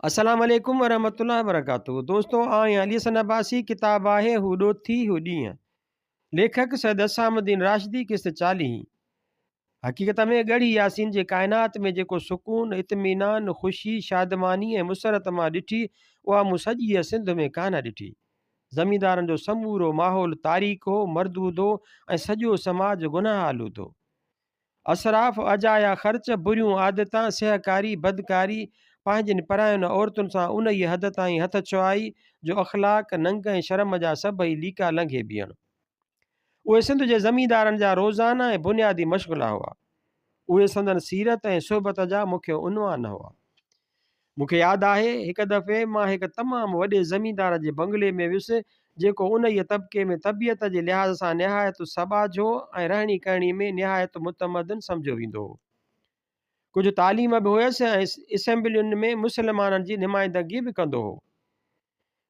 अस्सलाम वालेकुम वरहमतुल्लाहि वबरकातुहू। दोस्तों आए अली हसन अब्बासी किताब आहे हुडो थी हुॾीअं। लेखक सैयद असामुद्दीन राशिदी किस्त 40। हक़ीक़त में ॻढ़ी यासीन जे काइनात में जेको सुकून इत्मीनान ख़ुशी शादमानी ऐं मुसरत मां ॾिठी उहा मूं सॼी सिंध में कान ॾिठी। ज़मींदारनि जो समूरो माहौल तारीख़ हो, मरदूद हो ऐं सॼो समाज गुनाह आलूद हो। असराफ़ अजाया ख़र्च बुरियूं आदतां सहकारी बदकारी पंहिंजनि परायुनि औरतुनि सां उन ई हद ताईं हथ छुआई जो अख़लाक नंग ऐं शर्म जा सभई लीका लंघे बीहण। उहे सिंध जे ज़मींदारनि जा रोज़ाना ऐं बुनियादी मशग़ला हुआ। उहे संदन सीरत ऐं सोबत जा मुख्य उनवान हुआ। मूंखे यादि आहे हिकु दफ़े मां हिकु तमामु वॾे ज़मींदार जे बंगले में वियुसि जेको उन ई तबिके में तबियत जे लिहाज़ सां निहायत सबाझो ऐं रहणी करणी में निहायत मुतमदन सम्झो वेंदो हो। कुझु तालीम बि हुयसि ऐं असेंबलियुनि में मुस्लमाननि जी नुमाइंदगी बि कंदो हो।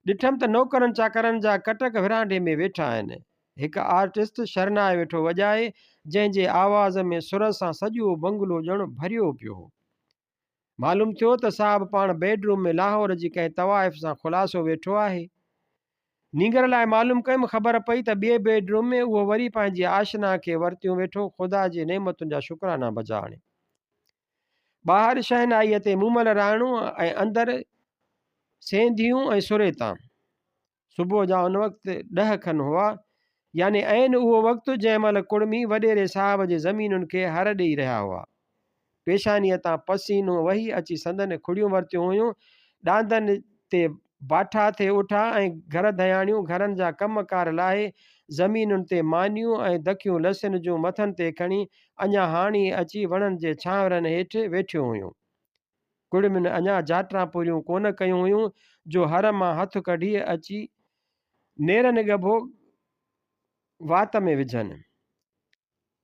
ॾिठमि त नौकरनि चाकरनि जा कटक विरांडे में वेठा आहिनि। हिकु आर्टिस्ट शरनाए वेठो वॼाए जंहिंजे आवाज़ में सुर सां सॼो बंगलो ॼणु भरियो पियो हो। मालूम थियो त साहब पाण बेडरूम में लाहौर जी कंहिं तवाइफ़ सां ख़ुलासो वेठो आहे। नींगर लाइ मालूम कयुमि, ख़बर पई त ॿिए बेडरूम में उहो वरी पंहिंजी आशना खे वरितियूं वेठो ख़ुदा जे नेमतुनि जा शुकराना बजाणे। ॿाहिरि शहनाईअ ते मूमल राणू ऐं अंदरि सेंधियूं ऐं सुरेतां। सुबुह जा उन वक़्तु 10 खनि हुआ, यानी ऐन उहो वक़्तु जंहिं महिल कुड़मी वॾेरे साहब जे ज़मीनुनि खे हर ॾेई रहिया हुआ। पेशानीअ तां पसीनो वही अची संदनि खुड़ियूं वरितियूं हुयूं। ॾांदनि ते बाठा थे उठा ऐं घर धयाणियूं घरनि जा कमकार लाहे ज़मीनुनि ते मानियूं ऐं दखियूं लसियुनि जूं मथनि ते खणी अञा हाणी अची वणनि जे छांवरनि हेठि वेठियूं हुयूं। कुड़मियुनि अञा जाटरा पूरियूं कोन कयूं हुयूं जो हर मां हथु कढी अची नेरनि ॻभो वात में विझनि।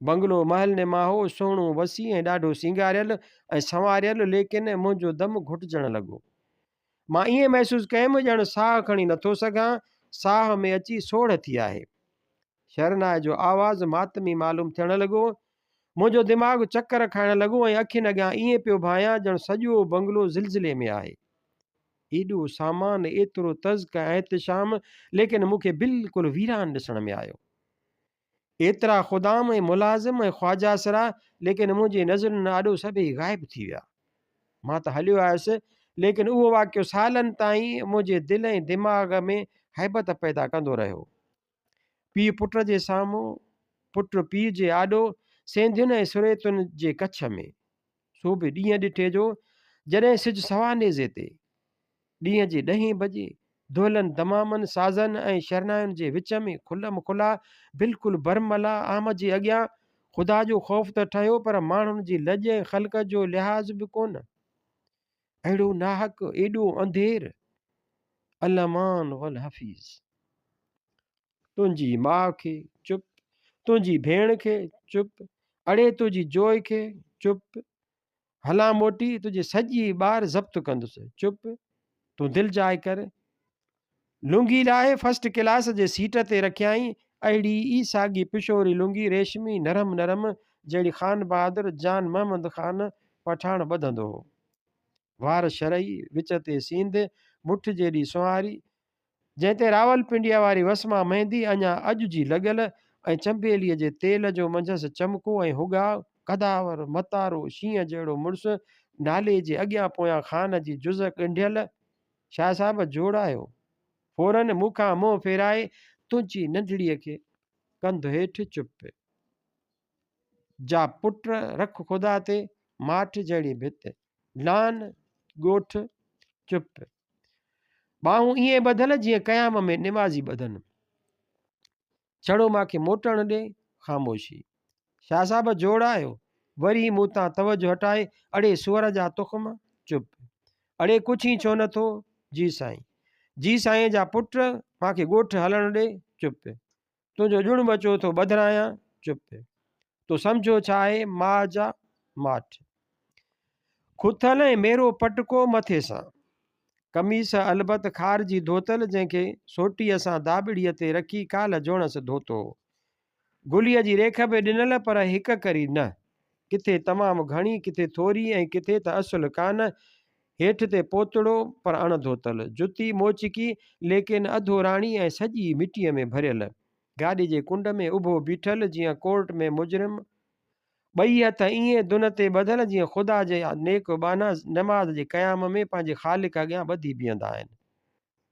बंगलो महल मां हो, सुहिणो वसी ऐं ॾाढो सिंगारियल ऐं संवारियल, लेकिन मुंहिंजो दम घुटिजण लॻो। मां ईअं महसूसु कयुमि ॼणु साहु खणी नथो सघां, साह में अची सोढ़ थी आहे। शहरनाए जो आवाज़ु मातमी मालूम थियण लॻो। मुंहिंजो दिमाग़ु चकर खाइण लॻो ऐं अखियुनि अॻियां ईअं पियो भायां ॼणु सॼो बंगलो ज़िलज़िले में आहे। एॾो सामान, एतिरो तज़्क ऐं एहतिशाम, लेकिन मूंखे बिल्कुलु वीरान ॾिसण में आयो। एतिरा ख़ुदाम ऐं मुलाज़िम ऐं ख्वाजासरा, लेकिन मुंहिंजी नज़रुनि आॾो सभई ग़ाइबु थी विया। मां त हलियो आयुसि, लेकिन उहो वाक़ियो सालनि ताईं मुंहिंजे दिलि ऐं दिमाग़ में हैबत पैदा कंदो रहियो। पीउ पुट जे साम्हूं, पुट पीउ जे आॾो, सेंधियुनि ऐं सुरेतुनि जे कच्छ में। सो बि ॾींहं ॾिठे जो जॾहिं सिजु सवा नेज़े ते ॾींहं जे 10 बजे दुहलनि दमामनि साज़नि ऐं शरनायुनि जे विच में खुलम खुला बिल्कुलु बरमला आम जे अॻियां ख़ुदा जो ख़ौफ़ त ठहियो, पर माण्हुनि जी लॼ ऐं ख़ल्क़ जो लिहाज़ बि कोन। अहिड़ो नाहक, एॾो अंधेर। अलमान वल हफ़ीज़। तुंहिंजी माउ खे चुप, तुंहिंजी भेण खे चुप, अड़े तुंहिंजी जोइ खे चुप, हलां मोटी तुंहिंजी सॼी ॿार ज़ब्त कंदुसि चुप। तूं दिलि जाइ कर। लुंगी लाहे फर्स्ट क्लास जे सीट ते रखियाई। अहिड़ी ई साॻी पिशोरी लुंगी, रेशमी नरम नरम, जहिड़ी ख़ान बहादुर जान महमद ख़ान पठाण ॿधंदो हो। वार शरई, विच ते सींध, मुठ जेॾी सुहारी, जंहिं ते रावलपिंडीअ वारी वसमा मेहंदी अञा अॼु जी लॻियल ऐं चंबेलीअ जे तेल जो मंझसि चमको ऐं हुगाव, कदावर मतारो शींहं जहिड़ो मुड़ुसु, नाले जे अॻियां पोयां ख़ान जी जुज़ ॻंढियल। शाह साहब जोड़ायो। फौरन मूंखां मुंहुं फेराए, तुंहिंजी नंढड़ीअ खे कंध हेठि चुप। जा पुट रख ख़ुदा ते, माठ जहिड़ी भित, लान ॻोठ चुप। ॿाहूं ईअं ॿधल जीअं क़याम में निमाज़ी ॿधनि। छड़ो मांखे मोटण ॾे, ख़ामोशी। शाह साहब जोड़ायो। वरी मूं तां तवजो हटाए, अड़े सुअर जा तुख़म चुप। अड़े कुझु ई छो नथो, जी साईं। जी साईं जा पुट, मांखे ॻोठ हलण ॾे, चुप। तुंहिंजो ॼुण बचो थो ॿधरायां, चुप। तो सम्झो छा आहे, माउ जा माठ। खुथल ऐं मेरो पटको मथे सां, कमीस अलबत खार जी धोतल, जंहिंखे सोटीअ सां दाॿड़ीअ ते रखी काल जोणस धोतो। गुलीअ जी रेख बि ॾिनल, पर हिक करी न, किथे तमामु घणी, किथे थोरी ऐं किथे त असुल कान। हेठि ते पोतड़ो पर अणधोतल, जुती मोचिकी लेकिन अधोराणी ऐं सॼी मिटीअ में भरियल, गाॾी जे कुंड में उभो बीठल जीअं कोर्ट में मुजरिम, ॿई हथ ईअं दुन ते ॿधल जीअं ख़ुदा जे नेक बाना नमाज़ जे क़याम में पंहिंजे ख़ालिक अॻियां ॿधी बीहंदा आहिनि।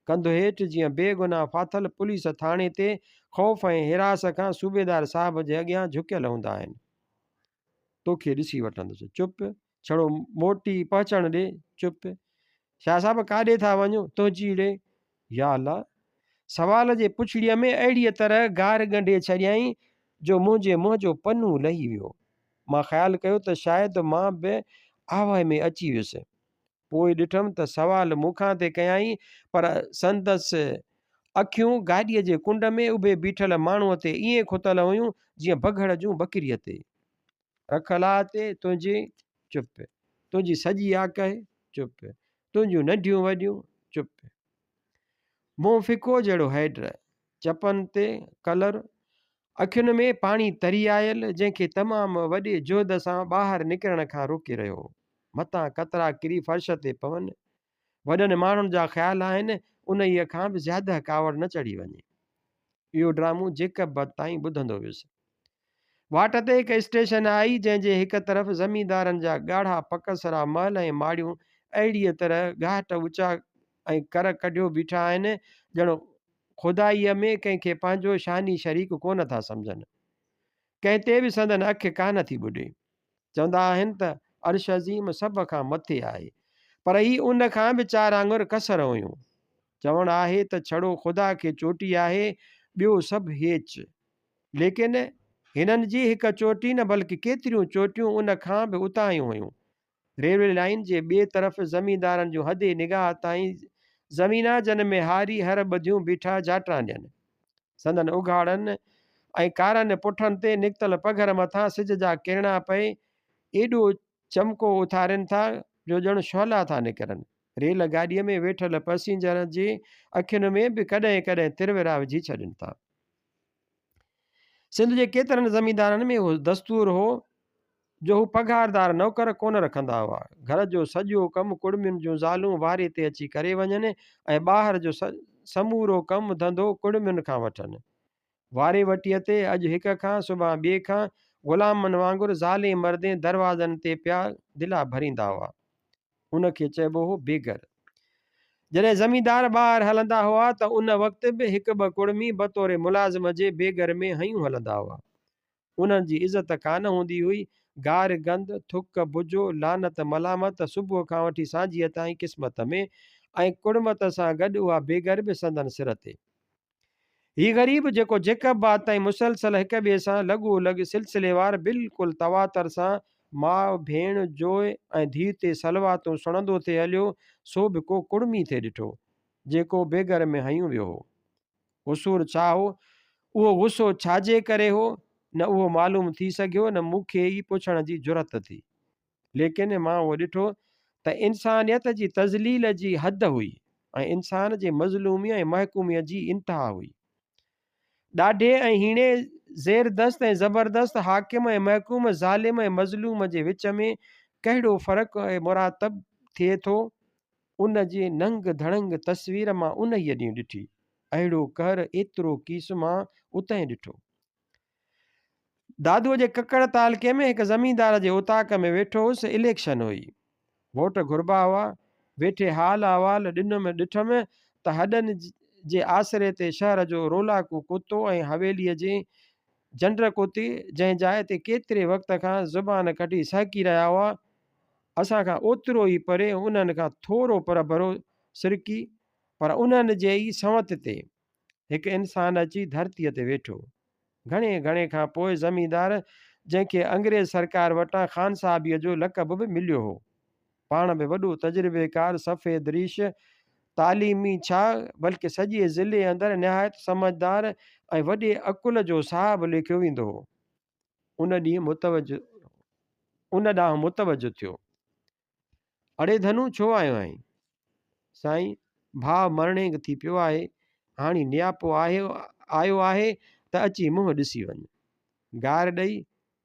कंध हेठि जीअं बेगुनाह फाथल पुलिस थाणे ते ख़ौफ़ ऐं हिरास खां सूबेदार साहिब जे अॻियां झुकियल हूंदा आहिनि। तोखे ॾिसी वठंदुसि, चुप, छड़ो मोटी पहचान ॾे, चुप। शाह साहिब काॾे था वञो, तुंहिंजी ॾे, या अल्लाह। सवाल जे पुछड़ीअ में अहिड़ीअ तरह गार ॻंढे छॾियईं जो मुंहिंजे मुंहं जो पन्नू लही वियो। मां ख़्यालु कयो त शायदि मां बि आवाज़ में अची वियुसि। पोइ ॾिठमि त सवाल मूंखां ते कयाई, पर संदसि अखियूं गाॾीअ जे कुंड में उभे बीठल माण्हूअ ते ईअं खुतल हुयूं जीअं बघड़ जूं बकरीअ ते। रखला ते तुंहिंजी, चुप, तुंहिंजी सॼी आक आहे, चुप, तुंहिंजूं नंढियूं वॾियूं, चुप, मुंहुं फिको जहिड़ो हैड, चपनि ते कलर, अखियुनि में पाणी तरी आयल जंहिंखे तमामु वॾे जोध सां ॿाहिरि निकिरण खां रोके रहियो हो। मथां कतरा किरी फर्श ते पवनि, वॾनि माण्हुनि जा ख़्याल आहिनि उन्हीअ खां बि ज़्यादा कावड़ न चढ़ी वञे। इहो ड्रामो जेकब ताईं ॿुधंदो वियुसि। वाट ते हिकु स्टेशन आई जंहिंजे हिकु तरफ़ ज़मींदारनि जा ॻाढ़ा पकसरा महल ऐं माड़ियूं अहिड़ीअ तरह घाट ऊचा ऐं कर कढियो बीठा आहिनि ॼणो खुदाईअ में कंहिंखे पंहिंजो शानी शरीक कोन था सम्झनि। कंहिं ते बि संदन अखि कान थी ॿुॾे। चवंदा आहिनि त अर्श अज़ीम सभ खां मथे आहे, पर ही उन खां बि 4 आङुर कसर हुयूं। चवणु आहे त छड़ो ख़ुदा खे चोटी आहे, ॿियो सभु हेच। लेकिन हिननि जी हिकु चोटी न बल्कि केतिरियूं चोटियूं उन खां बि उतां हुयूं। रेलवे लाइन जे ॿिए तरफ़ ज़मींदारनि जूं हदे निगाह ताईं ज़मीना जन में हारी हर ॿधियूं बीठा जाटरा ॾियनि। संदन उघाड़नि ऐं कारनि पुठनि ते निकितल पघर मथां सिज जा किरणा पए एॾो चमको उथारनि था जो ॼण शोला था निकिरनि। रेल गाॾीअ में वेठल पैसेंजर जे अखियुनि में बि कॾहिं कॾहिं तिरविरा विझी छॾनि था। सिंध जे केतिरनि ज़मींदारनि में उहो दस्तूर हो जो हू पघारदार नौकर कोन रखंदा हुआ। घर जो सॼो कमु कुड़मियुनि जूं ज़ालूं वारे ते अची करे वञनि ऐं ॿाहिरि जो समूरो कमु धंधो कुड़मियुनि खां वठनि। वारे वटीअ ते अॼु हिक खां सुभाणे ॿिए खां ग़ुलामनि वांगुरु ज़ाले मर्दे दरवाज़नि ते पिया दिला भरींदा हुआ। उनखे चइबो हो बेगर। जॾहिं ज़मींदार ॿाहिरि हलंदा हुआ त उन वक़्तु बि हिकु ॿ कुड़मी बतौर मुलाज़िम जे बेगर में हयूं हलंदा हुआ। उन्हनि जी इज़त कान हूंदी हुई। गार गंद, थुक, बुझो, लानत, मलामत सुबुह खां वठी सांझीअ ताईं क़िस्मत में ऐं कुड़मत सां गॾु उहा बेगर बि संदन सिर ते। ही ग़रीब जेको जेकब ताईं मुसलसल हिक ॿिए सां लॻोलॻ सिलसिलेवार बिल्कुलु तवातर सां माउ भेण जोइ ऐं धीउ ते सलवातूं सुणंदो थिए हलियो, सो बि को कुड़मी थे ॾिठो जेको बेगर में हयूं वियो हो। हुसूर छा हो, उहो गुस्सो छाजे करे हो, न उहो मालूम थी सघियो, न मूंखे ई पुछण जी जुरत थी। लेकिन मां उहो ॾिठो त इंसानियत जी तज़लील जी हद हुई ऐं इंसान जे मज़लूमी ऐं महकूमीअ जी इंतिहा हुई। ॾाढे ऐं हीणे ज़ेरदस्त ऐं ज़बरदस्त हाकिम ऐं महकूम ज़ालिम ऐं मज़लूम जे विच में कहिड़ो फ़र्क़ु ऐं मुरातब थिए थो, उन जे नंग धड़ंग तस्वीर मां उन ई ॾींहुं ॾिठी। अहिड़ो कहर एतिरो कीस मां उतां ॾिठो। दादूअ जे ककड़ तालके में हिकु ज़मींदार जे उताक में वेठो हुउसि। इलेक्शन हुई, वोट घुरबा हुआ। वेठे हाल अहवाल ॾिठमि त हॾनि जे आसिरे ते शहर जो रोलाकू कुतो ऐं हवेलीअ जे झंड कुती जंहिं जाइ ते केतिरे वक़्त खां ज़ुबान कढी सहकी रहिया हुआ, असां खां ओतिरो ई परे उन्हनि खां थोरो पर भरो सिरकी, पर उन्हनि जे ई संवत ते हिकु इंसान अची धरतीअ ते वेठो। घणे घणे खां पोइ ज़मींदार जंहिंखे अंग्रेज़ सरकार वटां ख़ान साहिबीअ जो लक़ब बि मिलियो हो, पाण बि वॾो तजुर्बेकार सफ़ेद रीश तालीमी छा बल्कि सॼे ज़िले अंदरि निहायत समझदार ऐं वॾे अकुल जो साहब लिखियो वेंदो हो, उन ॾांहुं मुतवजो थियो। अड़े धनु छो आयो आहीं? साईं, भाउ मरणे थी पियो आहे, हाणे नियापो आयो आहे त अची मुंहुं ॾिसी वञ। गार ॾेई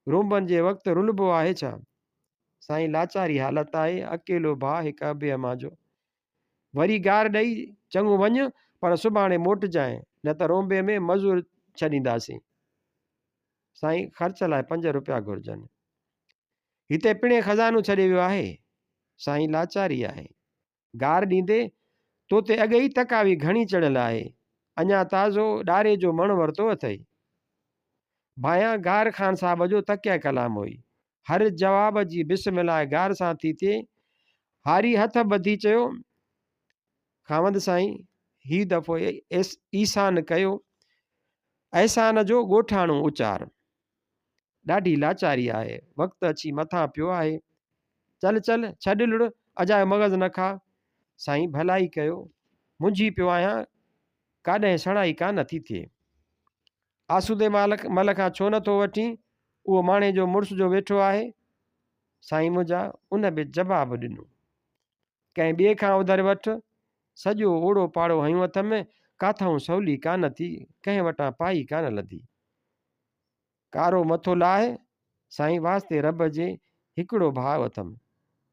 रुंबनि जे वक़्तु रुलबो आहे छा? साईं लाचारी हालत आहे, अकेलो भाउ हिकु अॿे अम्मा जो। वरी गार ॾेई चङो वञ, पर सुभाणे मोटिजांइ, न त रोंबे में मज़ूर छॾींदासीं। साईं ख़र्च लाइ 5 रुपया घुर्जनि। हिते पिणे खज़ानो छॾे वियो आहे। साईं लाचारी आहे। गार ॾींदे तोते अॻे ई तकावी घणी चढ़ियल आहे, अञा ताज़ो ॾारे जो मण वरितो अथई। भाया गार ख़ान साहब जो तकिया कलाम हुई। हर जवाब जी बिस्मिल्लाह गार सां थी थिए। हारी हथ ॿधी चयो, खावंद साईं, ही दफ़ो ईसान कयो, अहसान जो ॻोठाणो उचार। ॾाढी लाचारी आहे, वक़्तु अची मथां पियो आहे। चल चल छॾ लुड़, अजायो मग़ज़ न खा। साईं भलाई कयो, मुंझी पियो आहियां, काॾहें सड़ाई कान थी थिए। आसूदे मल खां छो नथो वठी, उहो माणे जो मुड़ुस जो वेठो आहे। साईं मुंहिंजा उन बि जवाबु ॾिनो, कंहिं ॿिए खां उधर वठ, सॼो ओड़ो पाड़ो हयूं हथ में, काथऊं सवली कान थी, कंहिं वटां पाई कान लधी। कारो मथो लाहे, साईं वास्ते रब जे हिकिड़ो भाउ अथमि,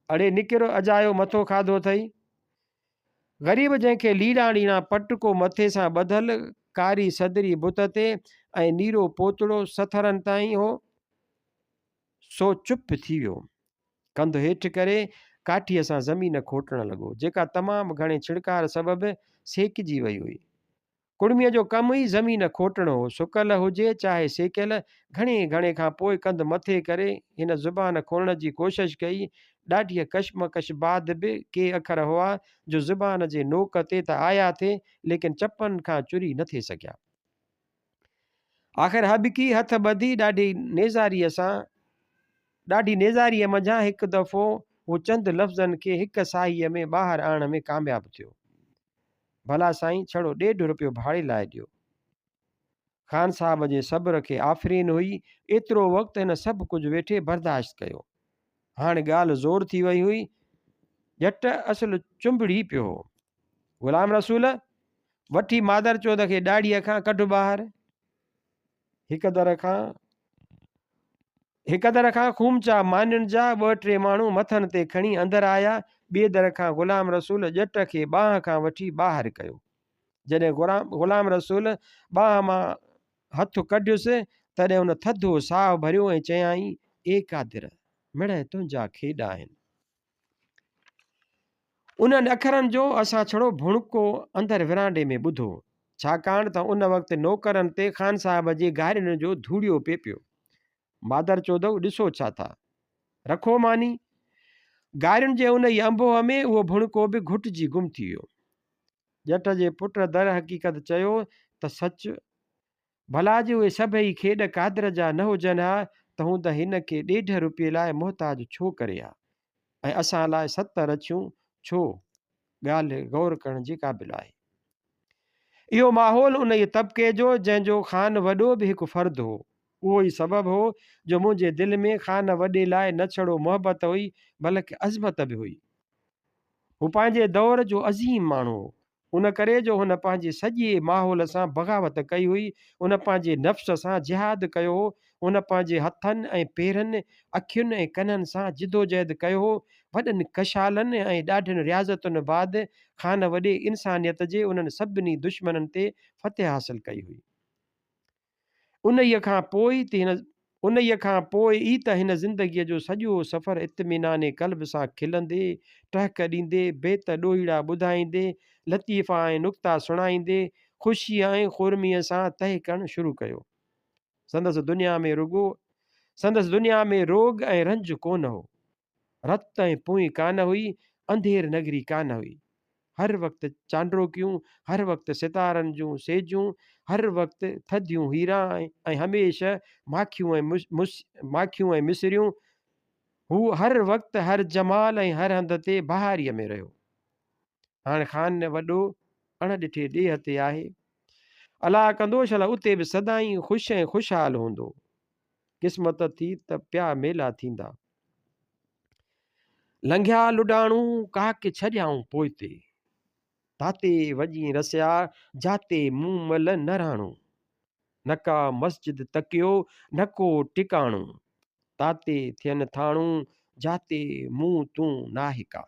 अड़े निकिरो अजायो मथो खाधो अथई। ग़रीब जंहिंखे लीड़ा ॾीणा पटको मथे सां ॿधल, कारी सदरी बुत ते ऐं नीरो पोतड़ो सथरनि ताईं हो, सो चुप थी वियो। कंधु हेठि करे काठीअ सां ज़मीन खोटण लॻो, जेका तमामु घणे छिड़कार सबबि सेकिजी वई हुई। कुड़मीअ जो कमु ई ज़मीन खोटणो हो, सुकल हुजे चाहे सेकियल। घणे घणे खां पोइ कंधु मथे करे हिन ज़ुबान खोलण जी कोशिशि कई। ॾाढीअ कशमकश बाद बि के अखर हुआ जो ज़ुबान जे नोक ते त आया थे, लेकिन चपनि खां चुरी न थी सघिया। आख़िर हॿकी हथ ॿधी ॾाढी नेज़ारीअ मंझां हिकु दफ़ो उहो चंद लफ़्ज़नि खे हिकु साईअ में ॿाहिरि आणण में कामयाबु थियो। भला साईं, छड़ो 1.5 रुपयो भाड़े लाइ ॾियो। ख़ान साहब जे सब्र खे आफ़रीन हुई। एतिरो वक़्तु हिन सभु कुझु वेठे बर्दाश्त कयो। हाणे ॻाल्हि ज़ोर थी वई हुई। ॼट असुलु चुंबड़ी पियो हो। ग़ुलाम रसूल, वठी मादर चोद खे ॾाड़ीअ खां कढ ॿाहिरि। हिकु दर खां खूमचा मानियुनि जा 2-3 माण्हू मथनि ते खणी अंदरि आया। ॿिए दर खां ग़ुलाम रसूल ॼट खे ॿांह खां वठी ॿाहिरि कयो। जॾहिं ग़ुलाम रसूल ॿांह मां हथु कढियुसि, तॾहिं हुन थधो साहु भरियो ऐं चयाईं, ए कादिर, मिड़इ तुंहिंजा खेॾ आहिनि। उन्हनि अखरनि जो असां छड़ो भुणको अंदरि विरांडे में ॿुधो, छाकाणि त उन वक़्तु नौकरनि ते ख़ान साहब जे गारियुनि जो धूड़ियो पियो। मादर चोदव, ॾिसो छा था, रखो मानी। गारियुनि जे उन ई अंबोह में उहो भुणको बि घुटिजी गुम थी वियो। ॼट जे पुट दर हक़ीक़त चयो त सच, भला जे उहे सभई खेॾ कादिर जा न हुजनि हा, त हू त हिन खे 1.5 रुपये लाइ मुहताज छो करे हा, ऐं असां लाइ 7 रछियूं छो? ॻाल्हि गौर करण जे क़ाबिल आहे। इहो माहौल उन ई तबिके जो जंहिंजो ख़ान वॾो बि हिकु फ़र्द हो। उहो ई सबबु हो जो मुंहिंजे दिलि में ख़ान वॾे लाइ न छड़ो मोहबत हुई, बल्कि अज़मत बि हुई। हू पंहिंजे दौर जो अज़ीम माण्हू हो। उन करे जो हुन पंहिंजे सॼे माहौल सां बग़ावत कई हुई। उन पंहिंजे नफ़्स सां जिहाद कयो हो। उन पंहिंजे हथनि ऐं पेरनि, अखियुनि ऐं कननि सां जिदोजहद कयो हो। वॾनि कशालनि ऐं ॾाढियुनि रियाज़तुनि बाद ख़ान वॾे इंसानियत जे उन्हनि सभिनी दुश्मननि ते फ़तेह हासिल कई हुई। उन्हीअ खां पोइ ई त हिन ज़िंदगीअ जो सॼो सफ़र इत्मीनाने क़ल्ब सां खिलंदे, टहक ॾींदे, बेत ॾोहीड़ा ॿुधाईंदे, लतीफ़ा ऐं नुक्ता सुणाईंदे, ख़ुशी ऐं खुरमीअ सां तय करणु शुरू कयो। संदसि दुनिया में रोग ऐं रंज कोन हो, रत ऐं पुई कान हुई, अंधेर नगरी कान हुई। हर वक़्तु चांड्रोकियूं, हर वक़्तु सितारनि जूं सेजूं, हर वक़्तु थधियूं हीरा ऐं हमेशह माखियूं ऐं मिसरियूं। हू हर वक़्तु, हर जमाल ऐं हर हंध ते बहारीअ में रहियो। हाणे ख़ान वॾो अणॾिठे ॾेह ते आहे। अलाह कंदो शला उते बि सदाईं ख़ुशि ऐं ख़ुशहाल हूंदो। क़िस्मत थी त पिया मेला थींदा। लंघिया लुॾाणू काके छॾियाऊं पोइते, ताते वॼी रसिया जाते मूमल न राणू। न का मस्जिद तकियो, न को टिकाणो, ताते थियनि थाणू जाते मूं तूं नाहे का।